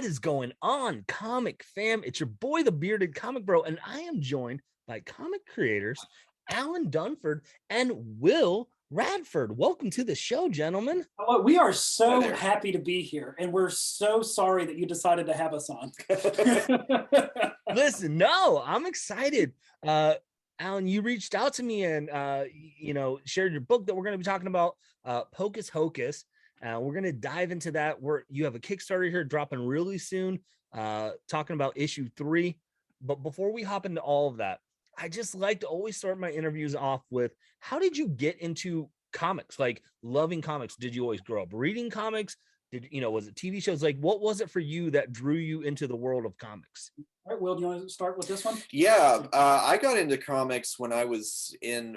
What is going on, comic fam? It's your boy, the bearded comic bro, and I am joined by comic creators Alan Dunford and Will Radford. Welcome to the show, gentlemen. Well, we are so happy to be here, and we're so sorry that you decided to have us on. Listen, no, I'm excited. Alan, you reached out to me and shared your book that we're going to be talking about, Pocus Hocus. We're going to dive into that. You have a Kickstarter here dropping really soon, talking about issue 3. But before we hop into all of that, I just like to always start my interviews off with, how did you get into comics? Like, loving comics? Did you always grow up reading comics? Was it TV shows? Like, what was it for you that drew you into the world of comics? All right, Will, do you want to start with this one? Yeah, I got into comics when I was in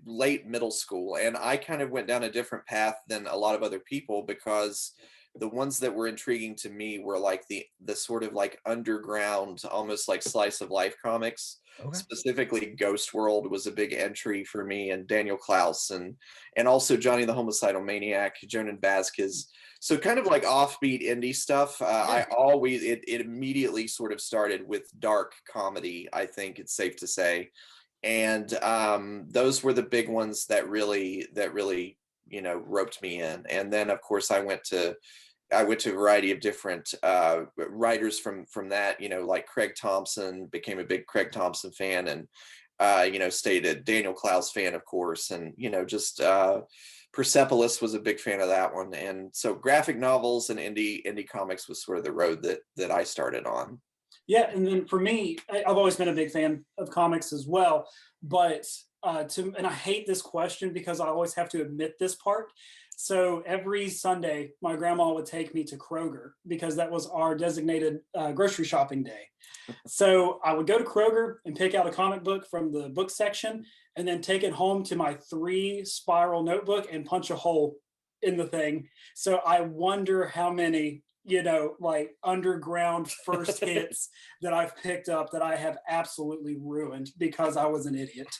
late middle school, and I kind of went down a different path than a lot of other people, because the ones that were intriguing to me were like the sort of like underground, almost like slice of life comics. Okay. Specifically, Ghost World was a big entry for me, and Daniel Klaus, and also Johnny the Homicidal Maniac, Jonan Vasquez. So kind of like offbeat indie stuff. It immediately sort of started with dark comedy, I think it's safe to say. And those were the big ones that really roped me in. And then of course I went to a variety of different writers from that, like Craig Thompson, became a big Craig Thompson fan, and stayed a Daniel Klaus fan, of course, and Persepolis was a big fan of that one. And so graphic novels and indie comics was sort of the road that I started on. Yeah, and then for me, I've always been a big fan of comics as well, but and I hate this question because I always have to admit this part. So every Sunday, my grandma would take me to Kroger because that was our designated grocery shopping day. So I would go to Kroger and pick out a comic book from the book section, and then take it home to my 3-spiral notebook and punch a hole in the thing. So I wonder how many, like underground first hits that I've picked up that I have absolutely ruined because I was an idiot.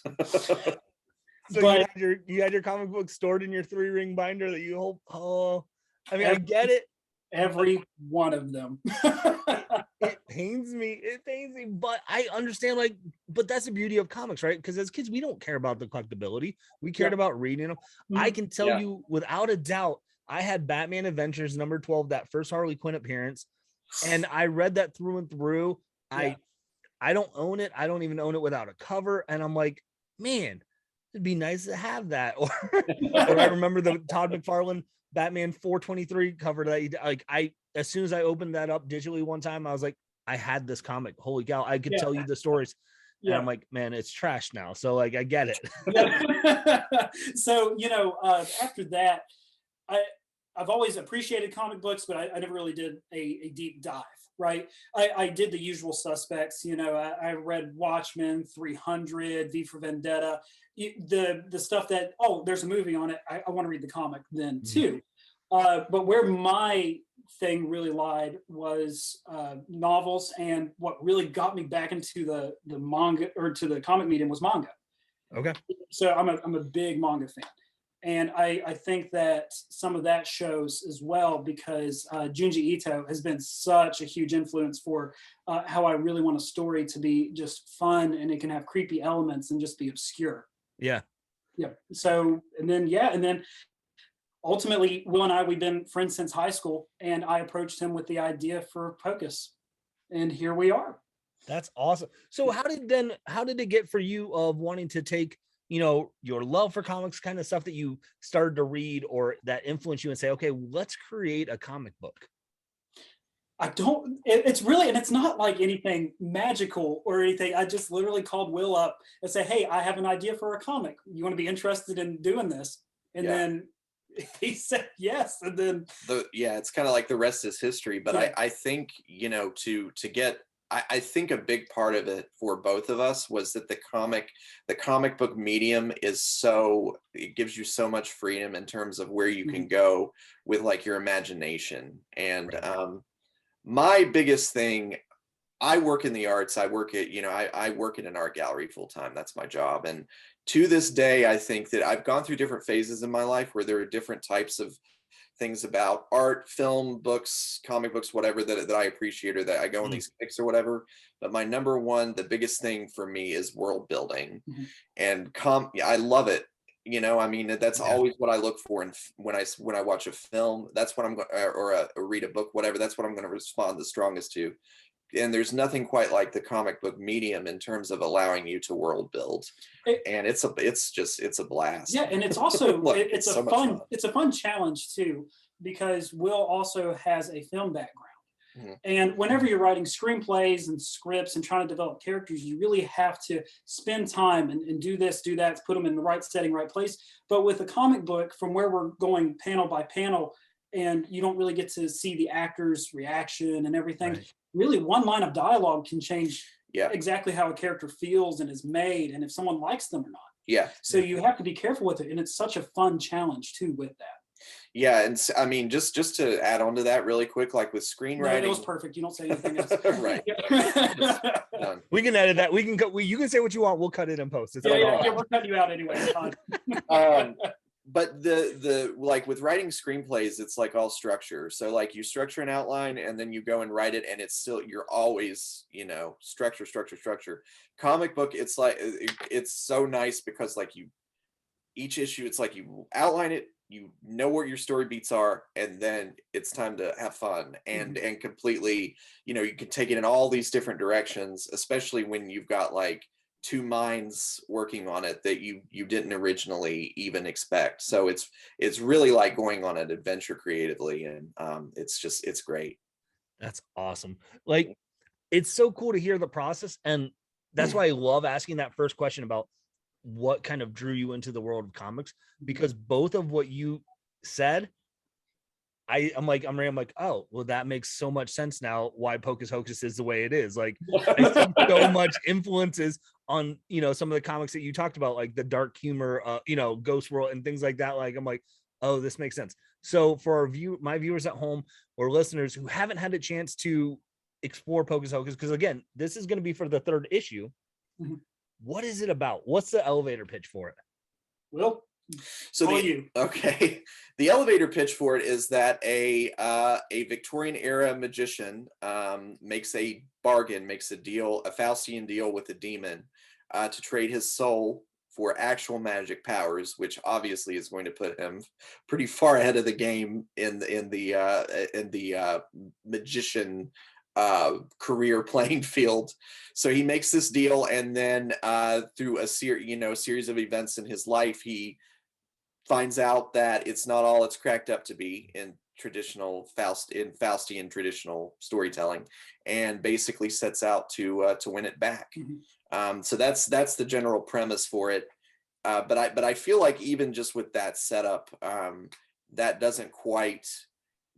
So you had your comic book stored in your 3-ring binder that you hold. Oh, I mean, I get it. Every one of them. It pains me, but I understand, but that's the beauty of comics, right? Because as kids, we don't care about the collectability. We cared about reading them. I can tell you without a doubt, I had Batman Adventures number 12, that first Harley Quinn appearance, and I read that through and through. I don't own it. I don't even own it without a cover. And I'm like, man, it'd be nice to have that. Or I remember the Todd McFarlane Batman 423 cover that as soon as I opened that up digitally one time, I was like, I had this comic. Holy cow, I could tell you the stories. And I'm like, man, it's trash now. So I get it. So, after that, I've always appreciated comic books, but I never really did a deep dive, right? I did the usual suspects. I read Watchmen, 300, V for Vendetta, the stuff that, there's a movie on it, I want to read the comic then too. But where my thing really lied was novels, and what really got me back into the manga, or to the comic medium, was manga. Okay. So I'm a big manga fan. And I think that some of that shows as well, because Junji Ito has been such a huge influence for how I really want a story to be just fun, and it can have creepy elements and just be obscure. Yeah. Yeah. So, and then ultimately, Will and I, we've been friends since high school, and I approached him with the idea for Pocus, and here we are. That's awesome. So how did it get for you of wanting to take, your love for comics, kind of stuff that you started to read or that influenced you, and say, okay, let's create a comic book? It's really, and it's not like anything magical or anything. I just literally called Will up and say, hey, I have an idea for a comic. You want to be interested in doing this? And then he said yes. And then it's kind of like the rest is history. But I think, I think a big part of it for both of us was that the comic book medium it gives you so much freedom in terms of where you can go with like your imagination. And my biggest thing, I work in the arts. I work at an art gallery full time. That's my job. And to this day, I think that I've gone through different phases in my life where there are different types of things about art, film, books, comic books, whatever that I appreciate or that I go on these kicks or whatever. But my number one, the biggest thing for me is world building, and I love it. You know, I mean, that's always what I look for. And when I watch a film, that's what I'm going or read a book, whatever, that's what I'm going to respond the strongest to. And there's nothing quite like the comic book medium in terms of allowing you to world build. And it's a blast. Yeah, and it's also it's so a fun challenge too, because Will also has a film background. And whenever you're writing screenplays and scripts and trying to develop characters, you really have to spend time and do this, do that, put them in the right setting, right place. But with a comic book, from where we're going panel by panel, and you don't really get to see the actor's reaction and everything. Right. Really, one line of dialogue can change exactly how a character feels and is made, and if someone likes them or not. Yeah. So you have to be careful with it, and it's such a fun challenge too with that. Yeah, and I mean, just to add on to that really quick, like with screenwriting. No, it was perfect. You don't say anything else. Right. We can edit that. We can go. You can say what you want. We'll cut it and post. It's yeah, we're cutting you out anyway. It's fine. But the like with writing screenplays, it's like all structure. So like you structure an outline and then you go and write it, and it's still, you're always, you know, structure. Comic book, it's like, it's so nice because like each issue, it's like you outline it, you know where your story beats are, and then it's time to have fun and completely, you know, you can take it in all these different directions, especially when you've got like two minds working on it that you didn't originally even expect. So it's really like going on an adventure creatively, and it's great. That's awesome. Like, it's so cool to hear the process, and that's why I love asking that first question about what kind of drew you into the world of comics, because both of what you said, I'm like, oh, well, that makes so much sense now why Pocus Hocus is the way it is. Like, I see so much influences on, you know, some of the comics that you talked about, like the dark humor, you know, Ghost World and things like that. Like, I'm like, oh, this makes sense. So for my viewers at home or listeners who haven't had a chance to explore Pocus Hocus, because again, this is going to be for the third issue. What is it about? What's the elevator pitch for it? Will? So okay, the elevator pitch for it is that a Victorian era magician makes a bargain, makes a deal, a Faustian deal with a demon to trade his soul for actual magic powers, which obviously is going to put him pretty far ahead of the game in the magician career playing field. So he makes this deal, and then through a series of events in his life, he finds out that it's not all it's cracked up to be in Faustian traditional storytelling, and basically sets out to win it back. So that's the general premise for it. But I feel like even just with that setup, that doesn't quite.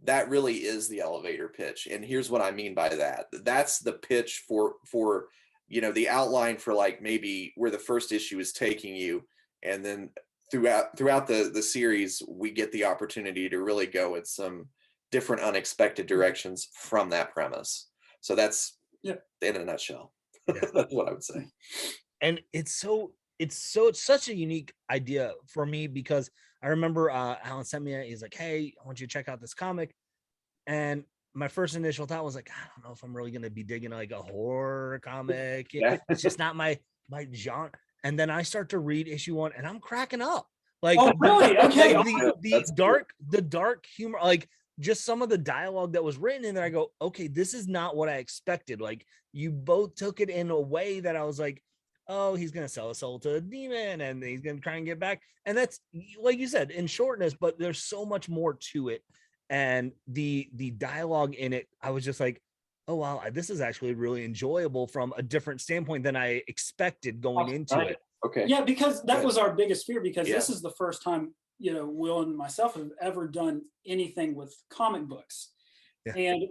That really is the elevator pitch, and here's what I mean by that. That's the pitch for you know, the outline for like maybe where the first issue is taking you, and then throughout the series, we get the opportunity to really go in some different unexpected directions from that premise. So that's in a nutshell. That's what I would say. And it's such a unique idea for me, because I remember Alan sent me he's like, hey, I want you to check out this comic. And my first initial thought was like, I don't know if I'm really going to be digging like a horror comic. It's just not my genre. And then I start to read issue 1 and I'm cracking up. Like, oh, really? Okay. The dark humor, like just some of the dialogue that was written in there, I go, okay, this is not what I expected. Like, you both took it in a way that I was like, oh, he's going to sell a soul to a demon and he's going to try and get back. And that's, like you said, in shortness, but there's so much more to it. And the dialogue in it, I was just like, oh, wow, this is actually really enjoyable from a different standpoint than I expected going into it. Okay. Yeah, because that was our biggest fear, because this is the first time, you know, Will and myself have ever done anything with comic books. Yeah. And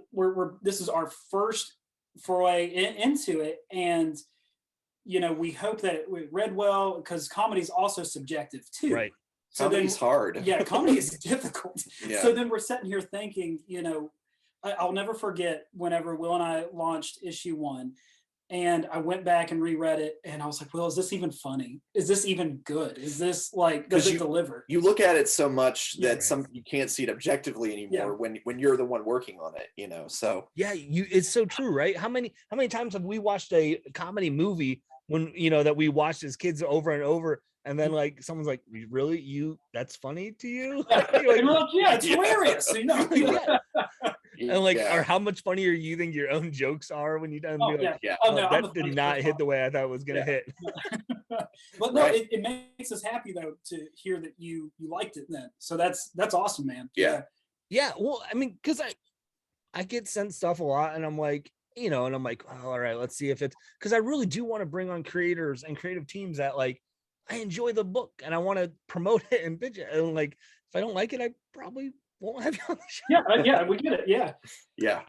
this is our first foray into it. And, you know, we hope that it read well, because comedy is also subjective too. Right. So comedy's hard. Yeah, comedy is difficult. Yeah. So then we're sitting here thinking, you know, I'll never forget whenever Will and I launched issue 1, And I went back and reread it, and I was like, well, is this even funny? Is this even good? Is this like, does it deliver? You look at it so much that you can't see it objectively anymore when you're the one working on it, you know. So yeah, it's so true, right? How many times have we watched a comedy movie when, you know, that we watched as kids over and over, and then like someone's like, really, that's funny to you? Like, yeah, it's hilarious, you know. And like, or how much funnier you think your own jokes are when you done be like, that did not hit the way I thought it was gonna hit. But no, it makes us happy though to hear that you liked it then. So that's awesome, man. Yeah. Well, I mean, because I get sent stuff a lot, and I'm like, you know, and I'm like, oh, all right, let's see if it's, because I really do want to bring on creators and creative teams that like, I enjoy the book and I want to promote it and pitch it. And like, if I don't like it, I probably won't have you on the show. Yeah, we get it. Yeah.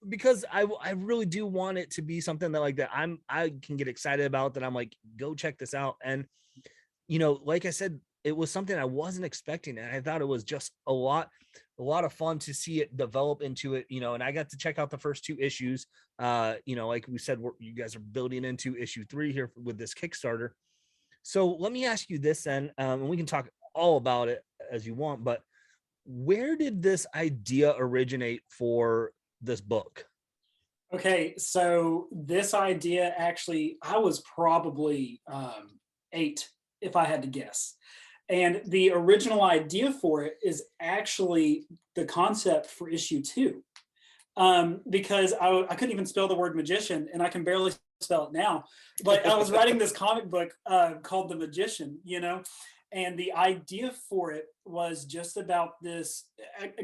Because I really do want it to be something that like that I can get excited about, that I'm like, go check this out. And you know, like I said, it was something I wasn't expecting, and I thought it was just a lot of fun to see it develop into it, you know. And I got to check out the first 2 issues. You know, like we said, you guys are building into issue 3 here with this Kickstarter. So let me ask you this then, and we can talk all about it as you want, but where did this idea originate for this book? Okay, so this idea, actually, I was probably 8, if I had to guess. And the original idea for it is actually the concept for issue 2. Because I couldn't even spell the word magician, and I can barely spell it now. But I was writing this comic book called The Magician, you know, and the idea for it was just about this.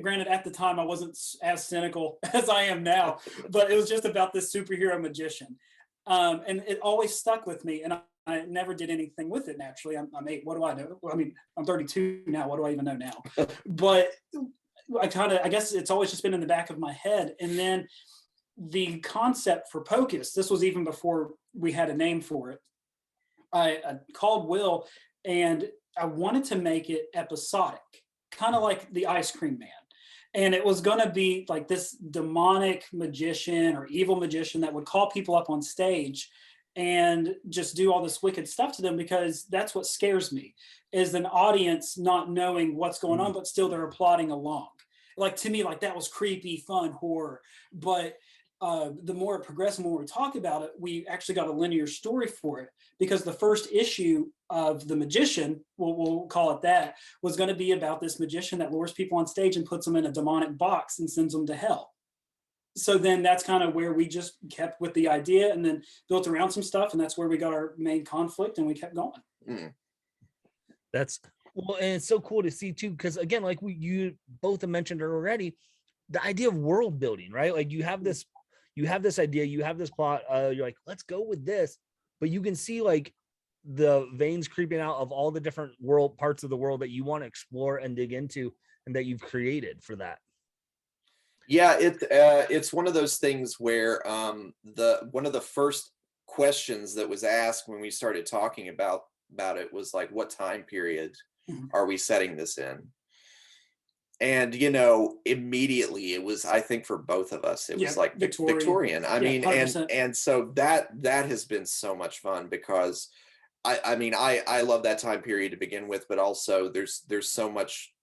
Granted, at the time, I wasn't as cynical as I am now, but it was just about this superhero magician. And it always stuck with me, and I never did anything with it. Naturally, I'm 8. What do I know? I mean, I'm 32 now. What do I even know now? But I guess it's always just been in the back of my head. And then the concept for Pocus, this was even before we had a name for it. I called Will, and I wanted to make it episodic, kind of like the Ice Cream Man. And it was going to be like this demonic magician or evil magician that would call people up on stage and just do all this wicked stuff to them, because that's what scares me, is an audience not knowing what's going on, but still they're applauding along. Like, to me, like, that was creepy, fun horror. But the more it progressed and when we talk about it, we actually got a linear story for it, because the first issue of The Magician, we'll call it that, was going to be about this magician that lures people on stage and puts them in a demonic box and sends them to hell. So then that's kind of where we just kept with the idea and then built around some stuff, and that's where we got our main conflict, and we kept going. That's well, and it's so cool to see too, because again, like you both have mentioned already, the idea of world building, right? Like you have this idea, you have this plot, you're like, let's go with this, but you can see like the veins creeping out of all the different parts of the world that you want to explore and dig into, and that you've created for that. Yeah, it's one of those things where one of the first questions that was asked when we started talking about it was like, what time period are we setting this in? And, you know, immediately it was, I think for both of us, it was like Victorian. I mean, 100%. and so that has been so much fun, because I mean, I love that time period to begin with, but also there's so much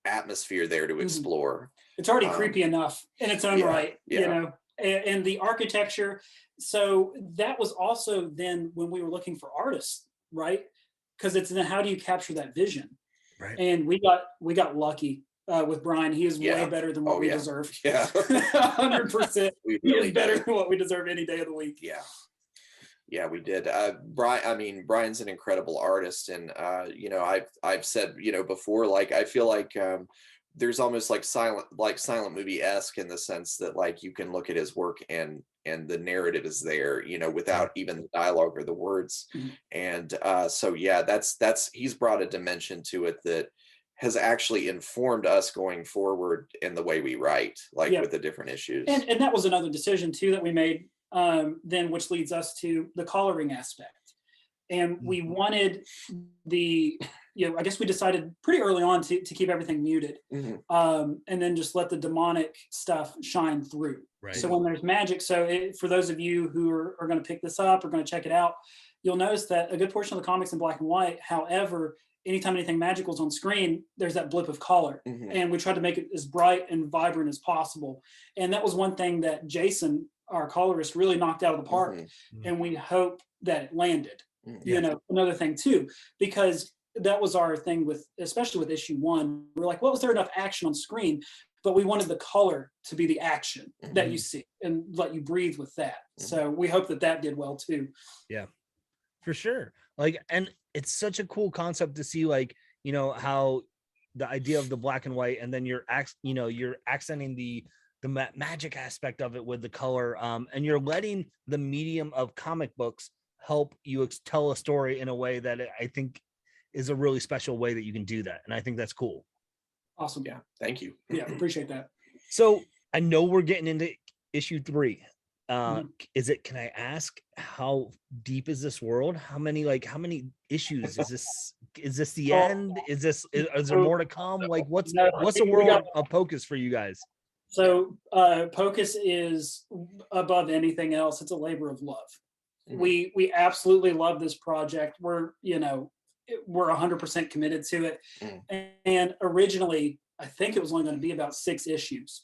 atmosphere there to explore. It's already creepy enough in its own right, you know, and the architecture. So that was also then when we were looking for artists, right? Because it's then how do you capture that vision? Right. And we got lucky with Brian. He is way better than what we deserve. Yeah, 100%. He is better than what we deserve any day of the week. Yeah, we did. Brian's an incredible artist, and you know, I've said, you know, before, like I feel like there's almost like silent movie-esque in the sense that like you can look at his work and the narrative is there, you know, without even the dialogue or the words. And so yeah, that's he's brought a dimension to it that has actually informed us going forward in the way we write, like with the different issues. And that was another decision too that we made then, which leads us to the coloring aspect. And we wanted I guess we decided pretty early on to keep everything muted, and then just let the demonic stuff shine through. Right. So when there's magic, for those of you who are going to pick this up or going to check it out, you'll notice that a good portion of the comics in black and white. However, anytime anything magical is on screen, there's that blip of color. And we tried to make it as bright and vibrant as possible. And that was one thing that Jason, our colorist, really knocked out of the park. And we hope that it landed. You know, another thing too, because that was our thing especially with issue 1. We're like, well, was there enough action on screen? But we wanted the color to be the action that you see and let you breathe with that. So we hope that did well too. Yeah, for sure. Like, and it's such a cool concept to see, like, you know, how the idea of the black and white, and then you're accenting the magic aspect of it with the color, and you're letting the medium of comic books help you tell a story in a way that I think is a really special way that you can do that. And I think that's cool. Awesome. Yeah. Thank you. Yeah. Appreciate that. So I know we're getting into issue 3. Can I ask, how deep is this world? How many issues is this the end? Is there more to come? Like, what's the world of Pocus for you guys? So Pocus is, above anything else, it's a labor of love. We absolutely love this project. We're 100% committed to it. And originally, I think it was only going to be about 6 issues.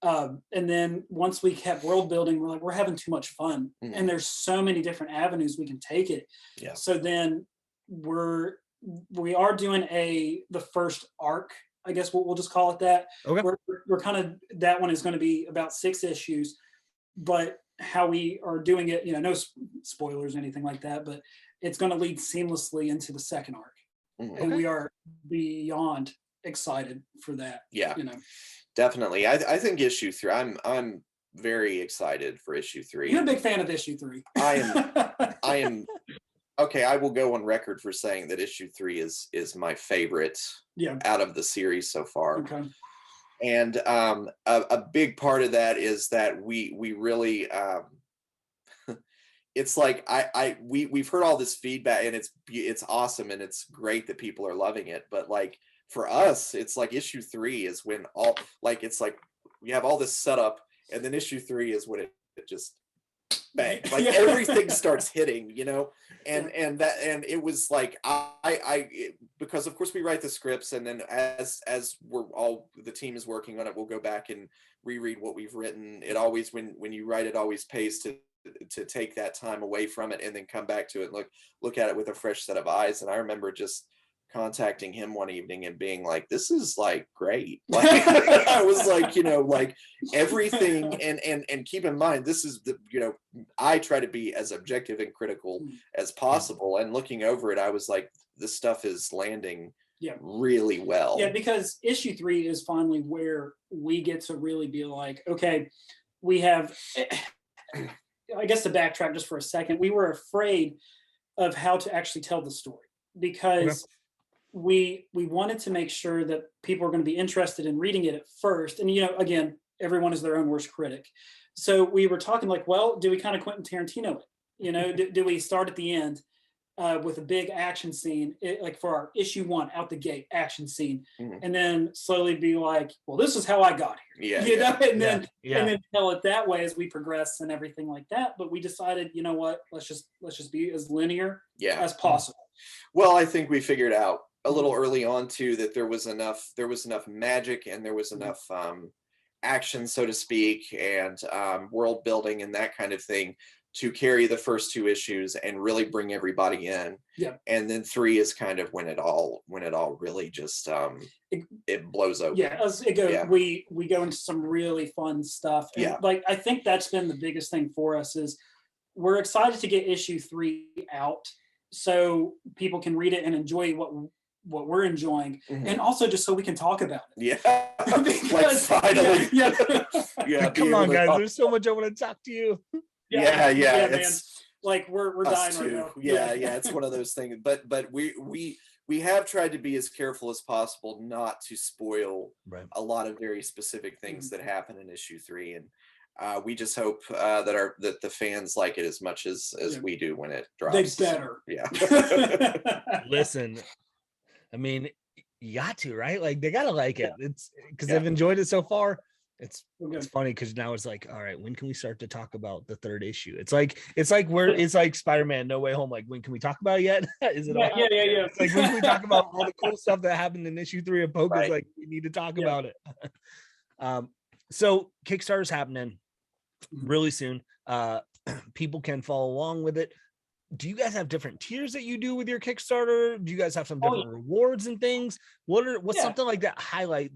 And then once we kept world building, we're like, we're having too much fun. And there's so many different avenues we can take it. Yeah. So then we are doing the first arc, I guess we'll just call it that. Okay. We're kind of, that one is going to be about 6 issues, but how we are doing it, no spoilers or anything like that, but it's going to lead seamlessly into the second arc. And we are beyond excited for that. Yeah, definitely. I think issue 3, I'm very excited for issue 3. You're a big fan of issue 3. I am. Okay, I will go on record for saying that issue 3 is my favorite out of the series so far. Okay. And a big part of that is that we really it's like we've heard all this feedback, and it's awesome, and it's great that people are loving it, but like for us, it's like issue 3 is when it's like we have all this setup, and then issue 3 is when it just bang, like everything starts hitting, and it was like because of course we write the scripts, and then as the team is working on it, we'll go back and reread what we've written. It always, when you write, it always pays to take that time away from it and then come back to it and look at it with a fresh set of eyes. And I remember just contacting him one evening and being like, this is like great. Like, I was like, like everything, and keep in mind, this is I try to be as objective and critical as possible, and looking over it, I was like, this stuff is landing really well. Yeah, because issue 3 is finally where we get to really be like, okay, we have, I guess to backtrack just for a second, we were afraid of how to actually tell the story, because we wanted to make sure that people are going to be interested in reading it at first. And, again, everyone is their own worst critic. So we were talking like, well, do we kind of Quentin Tarantino it? Do we start at the end with a big action scene, like for our issue 1 out the gate action scene, and then slowly be like, well, this is how I got here, and then tell it that way as we progress and everything like that. But we decided, you know what, let's just be as linear as possible. Well, I think we figured out a little early on too that there was enough magic, and there was enough action, so to speak, and world building and that kind of thing to carry the first 2 issues and really bring everybody in. And then 3 is kind of when it all really just it blows open. We go into some really fun stuff, and like I think that's been the biggest thing for us, is we're excited to get issue 3 out so people can read it and enjoy what we're enjoying, and also just so we can talk about it. Because, like finally. Come on, guys, there's so much I want to talk to you. Man. Like we're dying right now. It's one of those things, but we have tried to be as careful as possible not to spoil a lot of very specific things that happen in issue 3, and we just hope that the fans like it as much as we do when it drops. They better. Listen, I mean, you got to, right? Like, they gotta like it. It's because they've enjoyed it so far. It's good. funny because now it's like, all right, when can we start to talk about the third issue? It's like it's like Spider-Man No Way Home. Like, when can we talk about it yet? Is it Yeah. It's like, when can we talk about all the cool stuff that happened in issue 3 of Pocus? Right. Like, we need to talk about it. So Kickstarter's happening really soon. People can follow along with it. Do you guys have different tiers that you do with your Kickstarter? Do you guys have some different rewards and things? What's something like that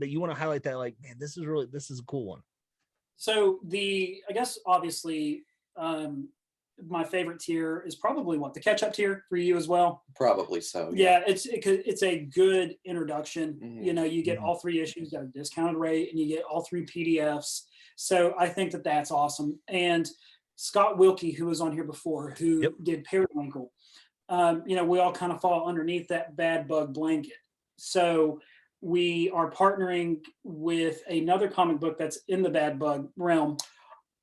you want to highlight that, like, man, this is a cool one? So I guess obviously my favorite tier is probably the catch-up tier for you as well. Probably so. Yeah, it's a good introduction. You get all 3 issues at a discounted rate, and you get all 3 PDFs. So I think that's awesome. And Scott Wilkie, who was on here before, who did Periwinkle, we all kind of fall underneath that bad bug blanket. So we are partnering with another comic book that's in the bad bug realm.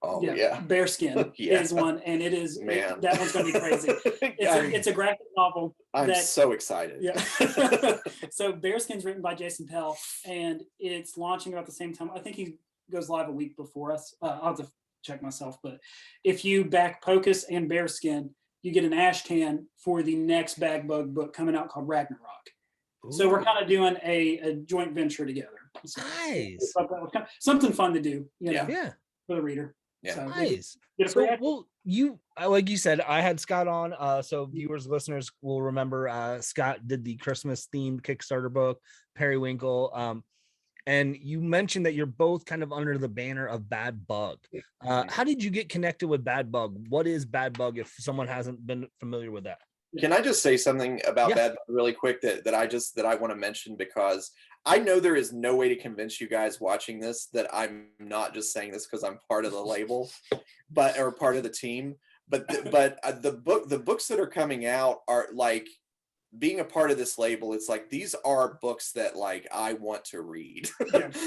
Bearskin is one, and it is, that one's going to be crazy. It's a graphic novel. I'm so excited. Yeah. So Bearskin's written by Jason Pell, and it's launching about the same time. I think he goes live a week before us. I'll have to check myself, but if you back Pocus and Bearskin, you get an ash can for the next bag bug book coming out called Ragnarok. Ooh. So we're kind of doing a joint venture together. So nice. Something fun to do, for the reader. Yeah. So nice. So, like you said, I had Scott on. So viewers, listeners will remember Scott did the Christmas themed Kickstarter book, Periwinkle. And you mentioned that you're both kind of under the banner of Bad Bug. How did you get connected with Bad Bug? What is Bad Bug, if someone hasn't been familiar with that? Can I just say something about Bad Bug really quick that I want to mention, because I know there is no way to convince you guys watching this that I'm not just saying this because I'm part of the label, or part of the team. But the books that are coming out are like, being a part of this label, it's like, these are books that, like, I want to read.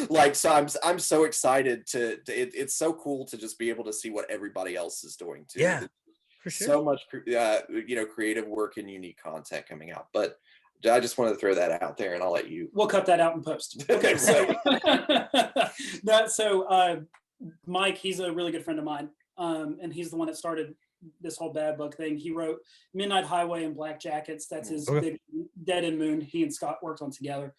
Like, so I'm so excited it's so cool to just be able to see what everybody else is doing too. Yeah, for sure. So much creative work and unique content coming out. But I just wanted to throw that out there, and I'll let you. We'll cut that out in post. Okay. So Mike, he's a really good friend of mine, and he's the one that started this whole Bad Bug thing. He wrote Midnight Highway and Black Jackets. That's his big Dead End Moon. He and Scott worked on together.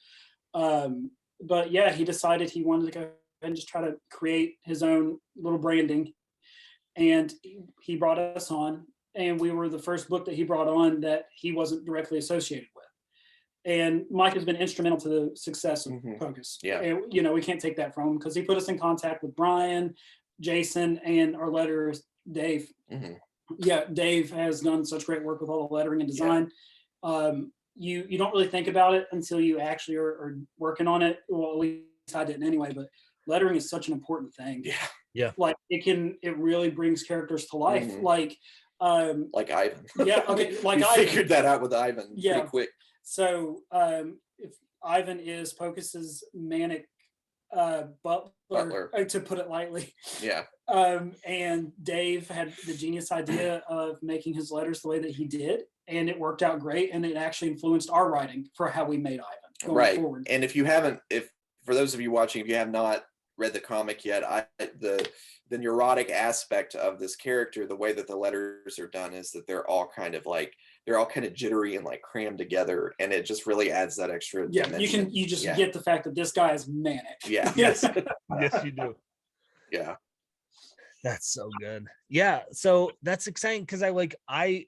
But yeah, he decided he wanted to go and just try to create his own little branding. And he brought us on, and we were the first book that he brought on that he wasn't directly associated with. And Mike has been instrumental to the success of Pocus. Yeah. And, we can't take that from him, because he put us in contact with Brian, Jason, and our letterist, Dave. Yeah, Dave has done such great work with all the lettering and design. You don't really think about it until you actually are working on it. Well, at least I didn't anyway, but lettering is such an important thing. Yeah. Like, it really brings characters to life. Like Ivan. Yeah, okay. Like, I figured that out with Ivan pretty quick. So if Ivan is Pocus's manic butler, to put it lightly. Yeah. And Dave had the genius idea of making his letters the way that he did, and it worked out great, and it actually influenced our writing for how we made Ivan going forward. And for those of you watching, if you have not read the comic yet, the neurotic aspect of this character, the way that the letters are done, is that they're all kind of jittery and like crammed together, and it just really adds that extra dimension. You just get the fact that this guy is manic. Yeah. Yes you do. Yeah, that's so good. Yeah, so that's exciting, because I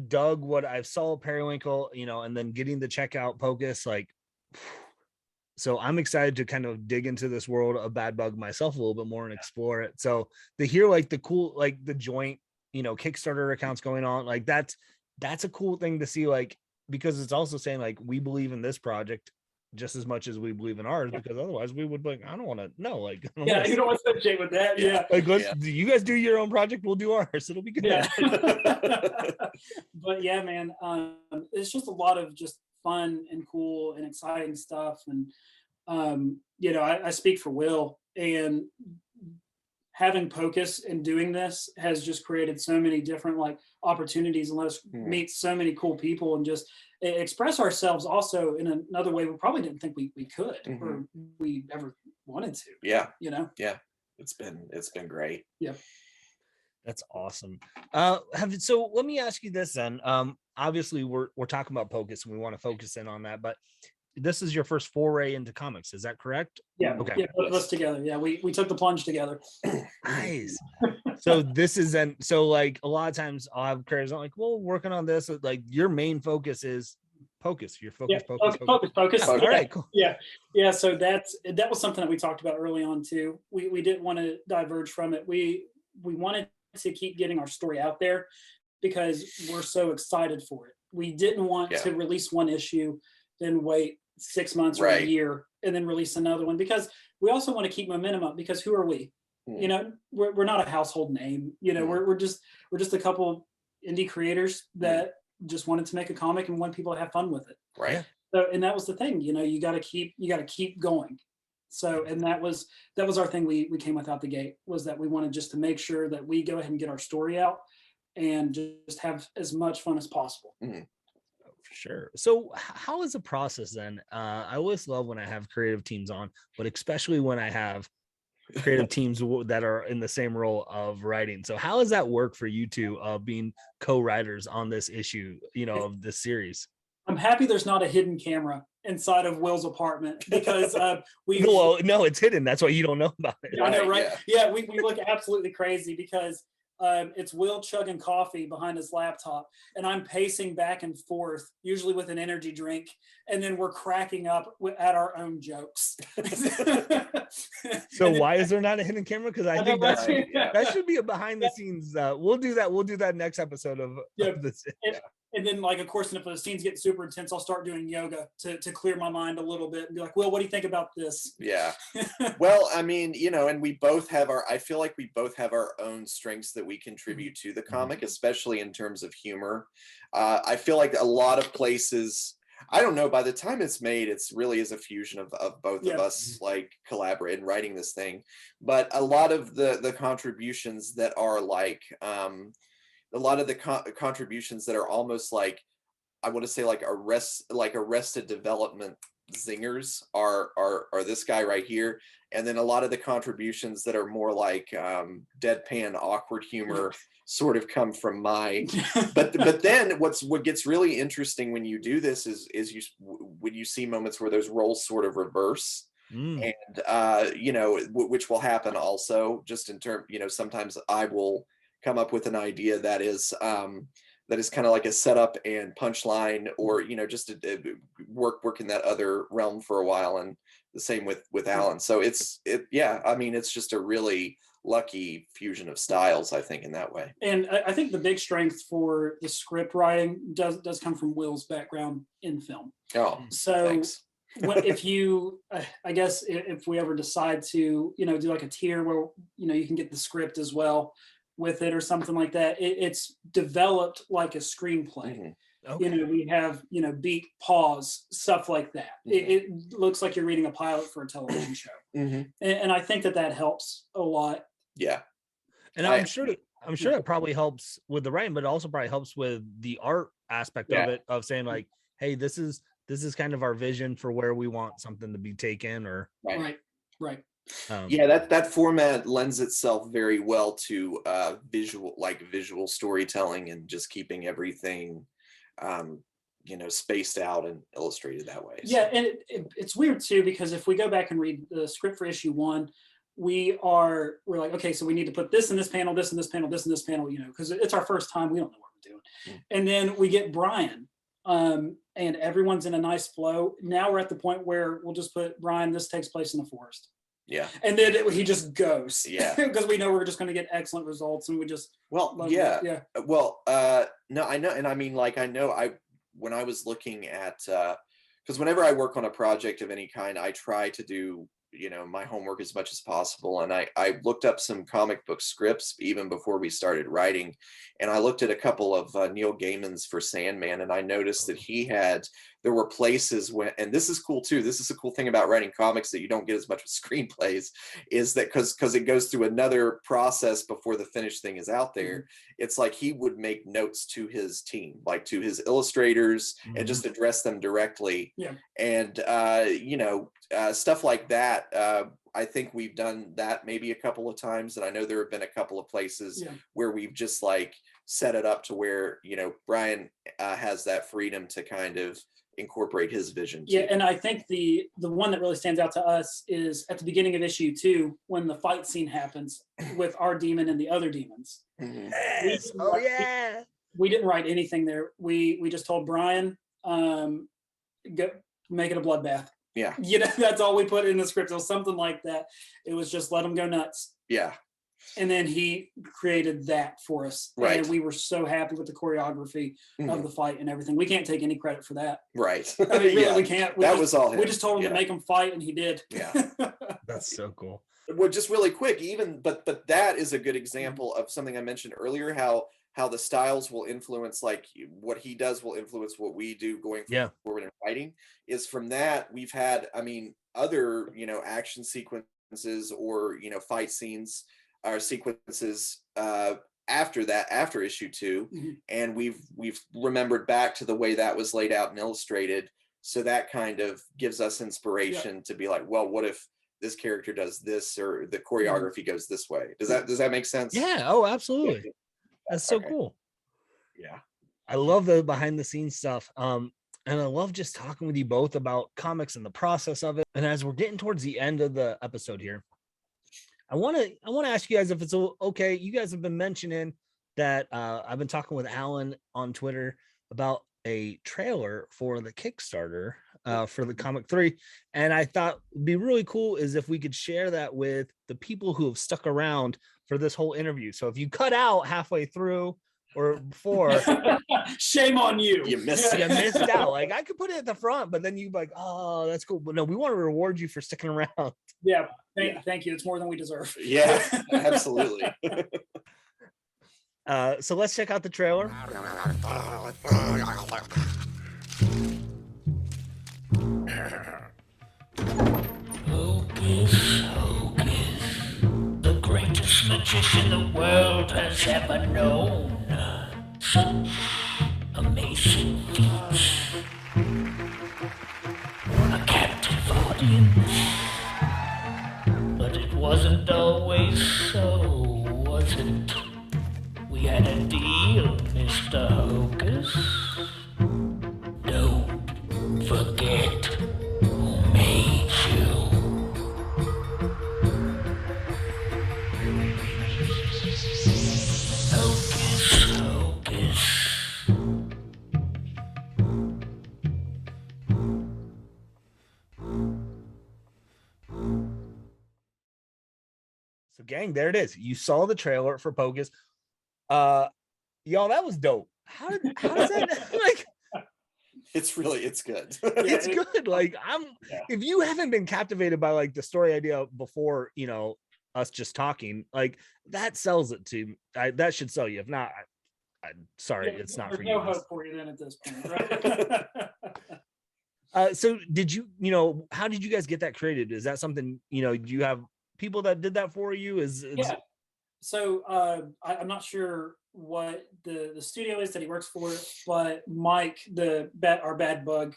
dug what I saw Periwinkle, and then getting to check out Pocus, like, so I'm excited to kind of dig into this world of Bad Bug myself a little bit more and explore it. So to hear like the cool, like the joint, Kickstarter accounts going on, like that's a cool thing to see, like, because it's also saying like, we believe in this project just as much as we believe in ours, because otherwise we would like, I don't want to know, like, you don't want to associate with that. Like, you guys do your own project, we'll do ours, it'll be good. But yeah, man, it's just a lot of just fun and cool and exciting stuff. And I speak for Will, and having Pocus and doing this has just created so many different like opportunities, and let us meet so many cool people and just express ourselves also in another way we probably didn't think we could or we ever wanted to. Yeah. You know? Yeah. It's been great. Yeah. That's awesome. So let me ask you this then. Obviously we're talking about Pocus and we want to focus in on that, but this is your first foray into comics, is that correct? Yeah. Okay. Yeah, both of us together. Yeah, we took the plunge together. Nice. So this is then, so like a lot of times I'll have creators, I'm like, well, working on this, like your main focus is Pocus. Your focus, Focus. All right, cool. Yeah. So that was something that we talked about early on too. We didn't want to diverge from it. We wanted to keep getting our story out there because we're so excited for it. We didn't want to release one issue, then wait 6 months or a year and then release another one, because we also want to keep momentum up, because who are we? You know, we're not a household name. You know, we're just a couple indie creators that just wanted to make a comic and want people to have fun with it. Right. So, and that was the thing, you know, you got to keep going. So, and that was our thing. We came with out the gate, was that we wanted just to make sure that we go ahead and get our story out and just have as much fun as possible. For sure. So how is the process then? I always love when I have creative teams on, but especially when I have creative teams that are in the same role of writing. So how does that work for you two being co-writers on this issue, you know, of this series? I'm happy there's not a hidden camera inside of Will's apartment, because well, no, it's hidden. That's why you don't know about it. I know, right? Yeah, we look absolutely crazy because it's Will chugging coffee behind his laptop, and I'm pacing back and forth, usually with an energy drink, and then we're cracking up at our own jokes. So why is there not a hidden camera? Because I think that should be a behind the scenes. We'll do that next episode of this. And then, like, of course, if the scenes get super intense, I'll start doing yoga to clear my mind a little bit and be like, Will, what do you think about this? Yeah. Well, I mean, you know, and I feel like we both have our own strengths that we contribute to the comic, especially in terms of humor. I feel like a lot of places, I don't know, by the time it's made, it's really is a fusion of both of us, like, collaborating, writing this thing. But a lot of the contributions that are like, a lot of the contributions that are almost like, I want to say like Arrested Development zingers are this guy right here, and then a lot of the contributions that are more like deadpan awkward humor sort of come from my. But then what gets really interesting when you do this is when you see moments where those roles sort of reverse. And you know, which will happen also, just in terms, you know, sometimes I will come up with an idea that is kind of like a setup and punchline, or, you know, just to work in that other realm for a while, and the same with Alan. So I mean, it's just a really lucky fusion of styles, I think, in that way. And I think the big strength for the script writing does come from Will's background in film. Oh, so thanks. if you, I guess if we ever decide to, you know, do like a tier where, you know, you can get the script as well with it or something like that, it's developed like a screenplay. Okay. You know, we have, you know, beat, pause, stuff like that. It looks like you're reading a pilot for a television show. And I think that helps a lot. Yeah. And I'm sure it probably helps with the writing, but it also probably helps with the art aspect of it, of saying like, hey, this is kind of our vision for where we want something to be taken, or right. That format lends itself very well to visual storytelling, and just keeping everything you know, spaced out and illustrated that way. Yeah, and it's weird too, because if we go back and read the script for issue 1, we're like, okay, so we need to put this in this panel, this in this panel, this in this panel, you know, because it's our first time, we don't know what we're doing. And then we get Brian, and everyone's in a nice flow. Now we're at the point where we'll just put, Brian, this takes place in the forest. Yeah. And then he just goes. Yeah. Because we know we're just going to get excellent results, and we just Well, no, I know. And I mean, like, I know when I was looking at, because whenever I work on a project of any kind, I try to do, you know, my homework as much as possible. And I looked up some comic book scripts even before we started writing. And I looked at a couple of Neil Gaiman's for Sandman, and I noticed that there were places when, and this is cool too, this is a cool thing about writing comics that you don't get as much with screenplays, is that because it goes through another process before the finished thing is out there. It's like he would make notes to his team, like to his illustrators, and just address them directly. And you know, stuff like that. I think we've done that maybe a couple of times, and I know there have been a couple of places where we've just like set it up to where, you know, Brian has that freedom to kind of incorporate his vision too. And I think the one that really stands out to us is at the beginning of issue 2 when the fight scene happens with our demon and the other demons. Yes. We didn't write anything there. We just told Brian, go make it a bloodbath. You know, that's all we put in the script. It was something like that. It was just let them go nuts. And then he created that for us. And we were so happy with the choreography of the fight and everything. We can't take any credit for that. I mean, really, we can't. That was all him. We just told him to make him fight, and he did. That's so cool. Well, just really quick, even, but that is a good example of something I mentioned earlier, how the styles will influence, like what he does will influence what we do going forward in writing. Is from that we've had, I mean, other, you know, action sequences or, you know, fight scenes or sequences after issue 2, and we've remembered back to the way that was laid out and illustrated, so that kind of gives us inspiration to be like, well, what if this character does this, or the choreography goes this way? Does that make sense? Oh, absolutely. That's so cool. I love the behind the scenes stuff. And I love just talking with you both about comics and the process of it. And as we're getting towards the end of the episode here, I want to ask you guys if it's okay. You guys have been mentioning that I've been talking with Alan on Twitter about a trailer for the Kickstarter for the comic 3, and I thought it'd be really cool is if we could share that with the people who have stuck around for this whole interview. So if you cut out halfway through or before, shame on you. You missed out. Like, I could put it at the front, but then you'd be like, oh, that's cool. But no, we want to reward you for sticking around. Thank you. It's more than we deserve. Absolutely. So let's check out the trailer. Hocus Hocus, the greatest magician the world has ever known. Such amazing feats, a captive audience. But it wasn't always so, was it? We had a deal, Mr. Hocus. Don't forget who made you. Hocus Hocus. So gang, there it is. You saw the trailer for Pocus. Y'all, that was dope. How does that like? It's good. It's good. Like, if you haven't been captivated by like the story idea before, you know, us just talking, like that sells it to that should sell you. If not, I'm sorry, it's not for you. No hope for you then at this point, right? So did you know, how did you guys get that created? Is that something, you know, do you have people that did that for you? So I'm not sure what the studio is that he works for, but Mike, our bad bug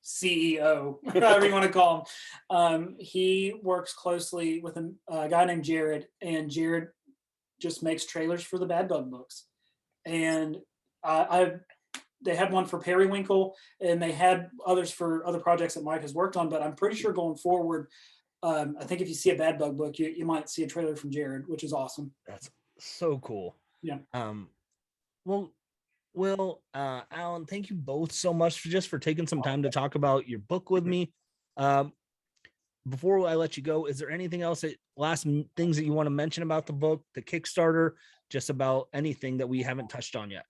CEO, however you want to call him, he works closely with a guy named Jared, and Jared just makes trailers for the Bad Bug books. And they had one for Periwinkle, and they had others for other projects that Mike has worked on, but I'm pretty sure going forward, I think if you see a Bad Bug book, you might see a trailer from Jared, which is awesome. That's so cool. Well, Alan, thank you both so much for taking some time to talk about your book with me. Before I let you go, is there anything else last things that you want to mention about the book, the Kickstarter, just about anything that we haven't touched on yet?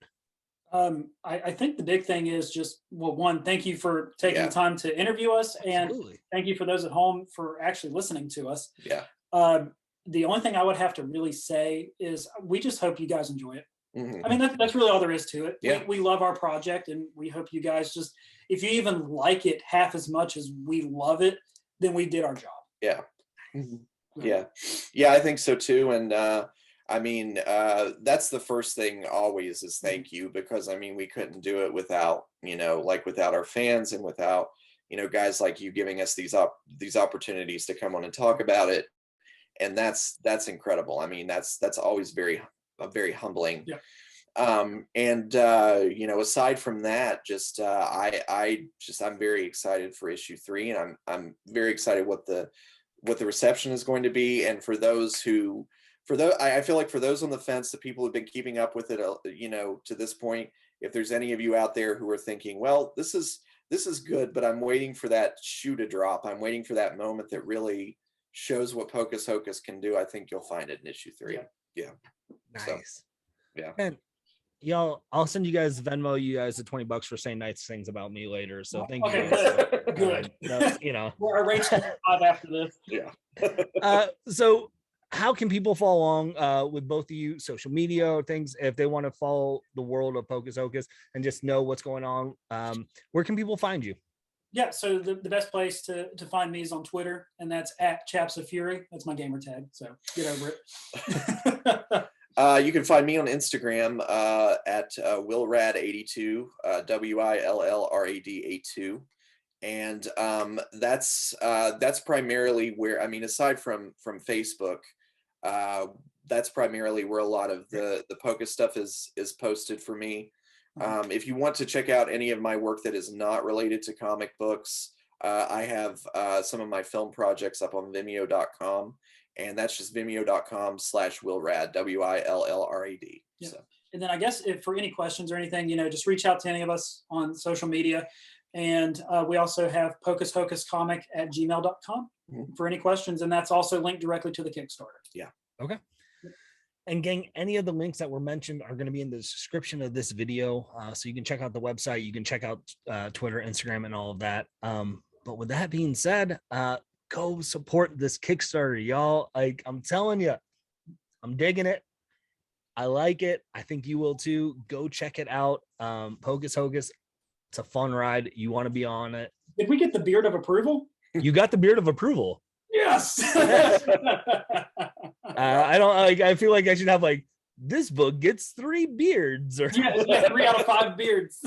I think the big thing is just, well, one, thank you for taking the time to interview us, and thank you for those at home for actually listening to us. Yeah. The only thing I would have to really say is we just hope you guys enjoy it. I mean, that's really all there is to it. Yeah. We love our project, and we hope you guys just, if you even like it half as much as we love it, then we did our job. Yeah. Yeah, I think so too. And I mean, that's the first thing always is thank you, because I mean, we couldn't do it without, like without our fans and without, guys like you giving us these opportunities to come on and talk about it. And that's incredible. I mean, that's always very humbling. Yeah. And aside from that, just I'm very excited for issue 3, and I'm very excited what the reception is going to be. And I feel like for those on the fence, the people who've been keeping up with it, to this point, if there's any of you out there who are thinking, well, this is good, but I'm waiting for that shoe to drop, I'm waiting for that moment that really shows what Pocus Hocus can do, I think you'll find it in issue 3. Yeah. Nice. So, yeah. And y'all, I'll send you guys Venmo you guys the $20 for saying nice things about me later. So thank you. Okay, good. We're arranged 5 after this. Yeah. So how can people follow along with both of you, social media or things, if they want to follow the world of Pocus Hocus and just know what's going on? Where can people find you? Yeah, so the best place to find me is on Twitter, and that's @ChapsOfFury. That's my gamer tag, so get over it. You can find me on Instagram at willrad82, WILLRAD82, and that's primarily where, I mean, aside from Facebook, that's primarily where a lot of the Pocus stuff is posted for me. If you want to check out any of my work that is not related to comic books, I have some of my film projects up on Vimeo.com, and that's just Vimeo.com/willrad, WILLRAD. Yeah. So. And then I guess if for any questions or anything, just reach out to any of us on social media. And we also have PocusHocusComic@gmail.com for any questions, and that's also linked directly to the Kickstarter. Yeah. Okay. And gang, any of the links that were mentioned are going to be in the description of this video. So you can check out the website, you can check out Twitter, Instagram, and all of that. But with that being said, go support this Kickstarter, y'all. Like, I'm telling you, I'm digging it. I like it. I think you will too. Go check it out. Pocus Hocus. It's a fun ride. You want to be on it. Did we get the beard of approval? You got the beard of approval. Yes. I feel like I should have like, this book gets 3 beards, or 3 out of 5 beards.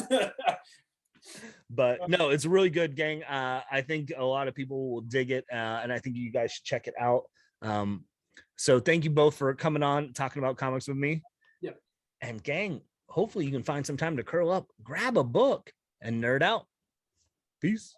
But no, it's really good, gang. I think a lot of people will dig it, and I think you guys should check it out. So thank you both for coming on, talking about comics with me. Yep. And gang, hopefully you can find some time to curl up, grab a book, and nerd out. Peace.